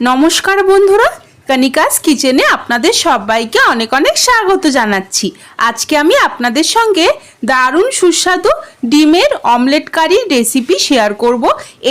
নমস্কার বন্ধুরা, কণিকাস কিচেনে আপনাদের সবাইকে অনেক অনেক স্বাগত জানাচ্ছি। আজকে আমি আপনাদের সঙ্গে দারুণ সুস্বাদু ডিমের অমলেট কারির রেসিপি শেয়ার করব।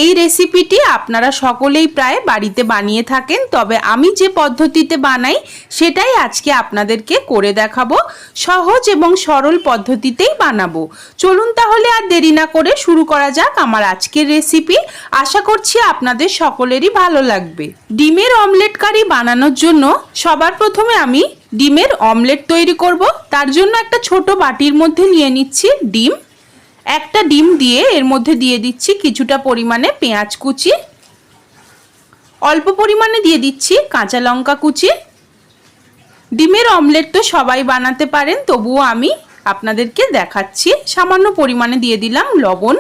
এই রেসিপিটি আপনারা সকলেই প্রায় বাড়িতে বানিয়ে থাকেন, তবে আমি যে পদ্ধতিতে বানাই সেটাই আজকে আপনাদেরকে করে দেখাবো। সহজ এবং সরল পদ্ধতিতেই বানাবো। চলুন তাহলে আর দেরি না করে শুরু করা যাক আমার আজকের রেসিপি। আশা করছি আপনাদের সকলেরই ভালো লাগবে। ডিমের অমলেট কারি বানানোর জন্য সবার প্রথমে আমি ডিমের অমলেট তৈরি করব। তার জন্য একটা ছোট বাটির মধ্যে নিয়ে নিচ্ছি ডিম। একটা ডিম দিয়ে এর মধ্যে দিয়ে দিচ্ছি কিছুটা পরিমাণে পেঁয়াজ কুচি, অল্প পরিমাণে দিয়ে দিচ্ছি কাঁচা লঙ্কা কুচি। ডিমের অমলেট তো সবাই বানাতে পারেন, তবুও আমি আপনাদেরকে দেখাচ্ছি। সামান্য পরিমাণে দিয়ে দিলাম লবণ।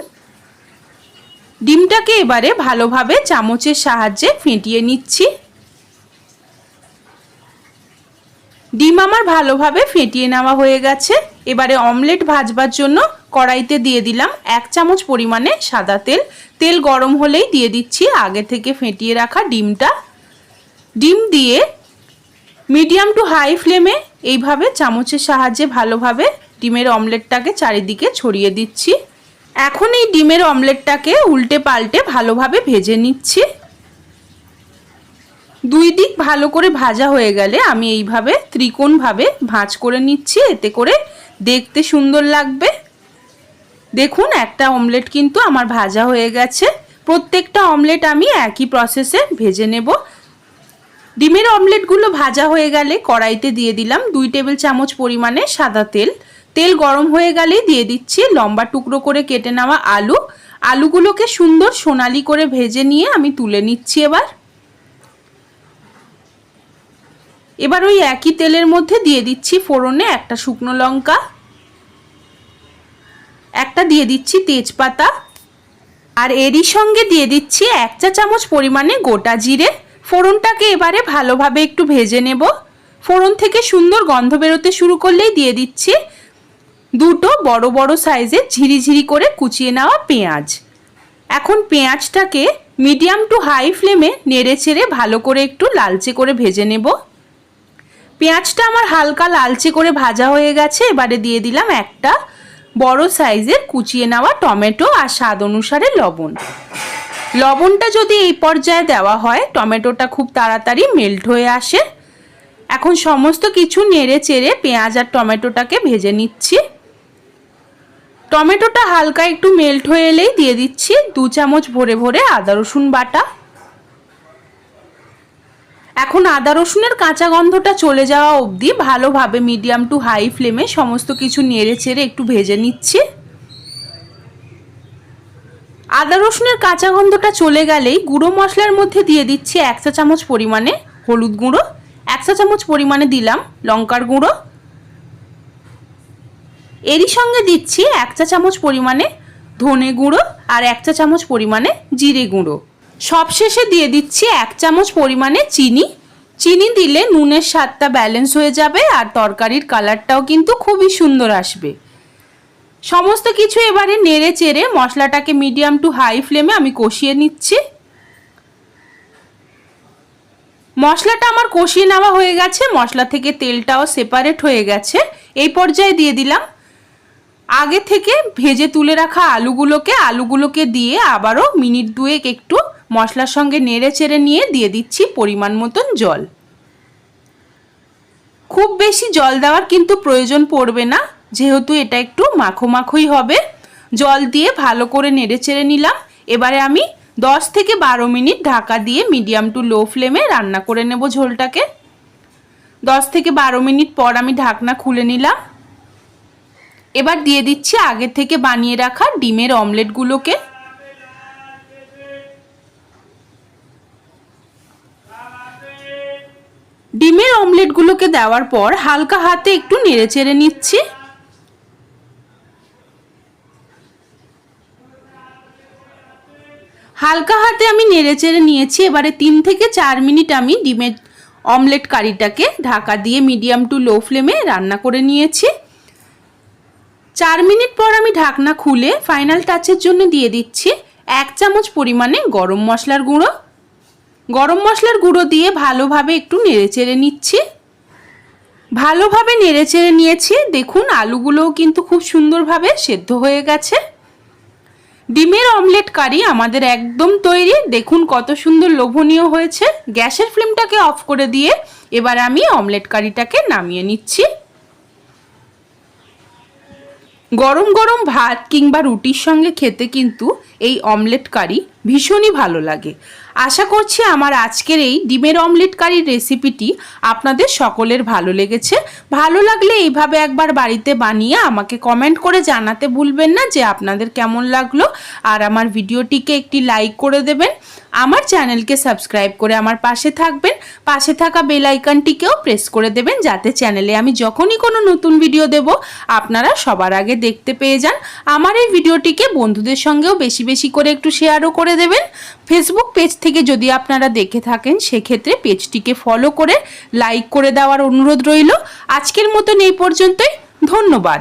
ডিমটাকে এবারে ভালোভাবে চামচের সাহায্যে ফেটিয়ে নিচ্ছি। ডিম আমার ভালোভাবে ফেটিয়ে নেওয়া হয়ে গেছে। এবারে অমলেট ভাজবার জন্য কড়াইতে দিয়ে দিলাম 1 চামচ পরিমাণে সাদা তেল। তেল গরম হলেই দিয়ে দিচ্ছি আগে থেকে ফেটিয়ে রাখা ডিমটা। ডিম দিয়ে মিডিয়াম টু হাই ফ্লেমে এইভাবে চামচের সাহায্যে ভালোভাবে ডিমের অমলেটটাকে চারিদিকে ছড়িয়ে দিচ্ছি। এখন এই ডিমের অমলেটটাকে উল্টে পাল্টে ভালোভাবে ভেজে নিচ্ছি। দুই দিক ভালো করে ভাজা হয়ে গেলে আমি এইভাবে ত্রিকোণভাবে ভাঁজ করে নিচ্ছি, এতে করে দেখতে সুন্দর লাগবে। দেখুন, একটা অমলেট কিন্তু আমার ভাজা হয়ে গেছে। প্রত্যেকটা অমলেট আমি একই প্রসেসে ভেজে নেব। ডিমের অমলেটগুলো ভাজা হয়ে গেলে কড়াইতে দিয়ে দিলাম 2 টেবিল চামচ পরিমাণে সাদা তেল। তেল গরম হয়ে গেলেই দিয়ে দিচ্ছি লম্বা টুকরো করে কেটে নেওয়া আলু। আলুগুলোকে সুন্দর সোনালি করে ভেজে নিয়ে আমি তুলে নিচ্ছি। এবার ওই একই তেলের মধ্যে দিয়ে দিচ্ছি ফোড়নে একটা শুকনো লঙ্কা, একটা দিয়ে দিচ্ছি তেজপাতা, আর এরই সঙ্গে দিয়ে দিচ্ছি 1 চা চামচ পরিমাণে গোটা জিরে। ফোড়নটাকে এবারে ভালোভাবে একটু ভেজে নেব। ফোড়ন থেকে সুন্দর গন্ধ বেরোতে শুরু করলেই দিয়ে দিচ্ছি দুটো বড় বড় সাইজের ঝিরিঝিরি করে কুচিয়ে নেওয়া পেঁয়াজ। এখন পেঁয়াজটাকে মিডিয়াম টু হাই ফ্লেমে নেড়ে চেড়ে ভালো করে একটু লালচে করে ভেজে নেব। পেঁয়াজটা আমার হালকা লালচে করে ভাজা হয়ে গেছে। এবারে দিয়ে দিলাম একটা বড় সাইজের কুচিয়ে নেওয়া টমেটো আর স্বাদ অনুসারে লবণ। লবণটা যদি এই পর্যায়ে দেওয়া হয় টমেটোটা খুব তাড়াতাড়ি মেল্ট হয়ে আসে। এখন সমস্ত কিছু নেড়ে চেড়ে পেঁয়াজ আর টমেটোটাকে ভেজে নিচ্ছি। টমেটোটা হালকা একটু মেল্ট হয়ে এলেই দিয়ে দিচ্ছি 2 চামচ ভরে ভরে আদা রসুন বাটা। এখন আদা রসুনের কাঁচা গন্ধটা চলে যাওয়া অবধি ভালোভাবে মিডিয়াম টু হাই ফ্লেমে সমস্ত কিছু নেড়ে চেড়ে একটু ভেজে নিচ্ছি। আদা রসুনের কাঁচা গন্ধটা চলে গেলেই গুঁড়ো মশলার মধ্যে দিয়ে দিচ্ছি 1 চা চামচ পরিমাণে হলুদ গুঁড়ো, 1 চা চামচ পরিমাণে দিলাম লঙ্কার গুঁড়ো, এরই সঙ্গে দিচ্ছি 1 চা চামচ পরিমাণে ধনে গুঁড়ো আর 1 চা চামচ পরিমাণে জিরে গুঁড়ো। সবশেষে দিয়ে দিচ্ছি 1 চামচ পরিমাণে চিনি। চিনি দিলে নুনের স্বাদটা ব্যালেন্স হয়ে যাবে আর তরকারির কালারটাও কিন্তু খুবই সুন্দর আসবে। সমস্ত কিছু এবারে নেড়ে চেড়ে মশলাটাকে মিডিয়াম টু হাই ফ্লেমে আমি কষিয়ে নিচ্ছি। মশলাটা আমার কষিয়ে নেওয়া হয়ে গেছে, মশলা থেকে তেলটাও সেপারেট হয়ে গেছে। এই পর্যায়ে দিয়ে দিলাম আগে থেকে ভেজে তুলে রাখা আলুগুলোকে দিয়ে আবারও মিনিট 2 একটু মশলার সঙ্গে নেড়ে চেড়ে নিয়ে দিয়ে দিচ্ছি পরিমাণ মতন জল। খুব বেশি জল দেওয়ার কিন্তু প্রয়োজন পড়বে না, যেহেতু এটা একটু মাখো মাখোই হবে। জল দিয়ে ভালো করে নেড়ে চেড়ে নিলাম। এবারে আমি 10 থেকে 12 মিনিট ঢাকা দিয়ে মিডিয়াম টু লো ফ্লেমে রান্না করে নেব ঝোলটাকে। 10 থেকে 12 মিনিট পর আমি ঢাকনা খুলে নিলাম। এবার দিয়ে দিচ্ছি আগে থেকে বানিয়ে রাখা ডিমের অমলেটগুলোকে। ডিমের অমলেটগুলোকে দেওয়ার পর হালকা হাতে একটু নেড়ে চেড়ে নিচ্ছি। হালকা হাতে আমি নেড়ে চেড়ে নিয়েছি। এবারে 3 থেকে 4 মিনিট আমি ডিমের অমলেট কারিটাকে ঢাকা দিয়ে মিডিয়াম টু লো ফ্লেমে রান্না করে নিয়েছি। 4 মিনিট পর আমি ঢাকনা খুলে ফাইনাল টাচের জন্য দিয়ে দিচ্ছি 1 চামচ পরিমাণে গরম মশলার গুঁড়ো, গরম মশলার গুঁড়ো দিয়ে ভালোভাবে একটু নেড়েচেড়ে নিচ্ছি। ভালোভাবে নেড়েচেড়ে নিয়েছি। দেখুন আলুগুলোও কিন্তু খুব সুন্দরভাবে সেদ্ধ হয়ে গেছে। ডিমের অমলেট কারি আমাদের একদম তৈরি। দেখুন কত সুন্দর লোভনীয় হয়েছে। গ্যাসের ফ্লেমটাকে অফ করে দিয়ে এবার আমি অমলেট কারিটাকে নামিয়ে নিচ্ছি। গরম গরম ভাত কিংবা রুটির সঙ্গে খেতে কিন্তু এই অমলেট কারি ভীষণই ভালো লাগে। আশা করছি আমার আজকের এই ডিমের অমলেট কারির রেসিপিটি আপনাদের সকলের ভালো লেগেছে। ভালো লাগলে এইভাবে একবার বাড়িতে বানিয়ে আমাকে কমেন্ট করে জানাতে ভুলবেন না যে আপনাদের কেমন লাগলো। আর আমার ভিডিওটিকে একটি লাইক করে দেবেন। আমার চ্যানেলকে সাবস্ক্রাইব করে আমার পাশে থাকবেন। পাশে থাকা বেল আইকনটিকেও প্রেস করে দেবেন যাতে চ্যানেলে আমি যখনই কোনো নতুন ভিডিও দেব আপনারা সবার আগে দেখতে পেয়ে যান। আমার এই ভিডিওটিকে বন্ধুদের সঙ্গেও বেশি বেশি করে একটু শেয়ারও করে দেবেন। ফেসবুক পেজ থেকে যদি আপনারা দেখে থাকেন সেক্ষেত্রে পেজটিকে ফলো করে লাইক করে দেওয়ার অনুরোধ রইল। আজকের মতন এই পর্যন্তই। ধন্যবাদ।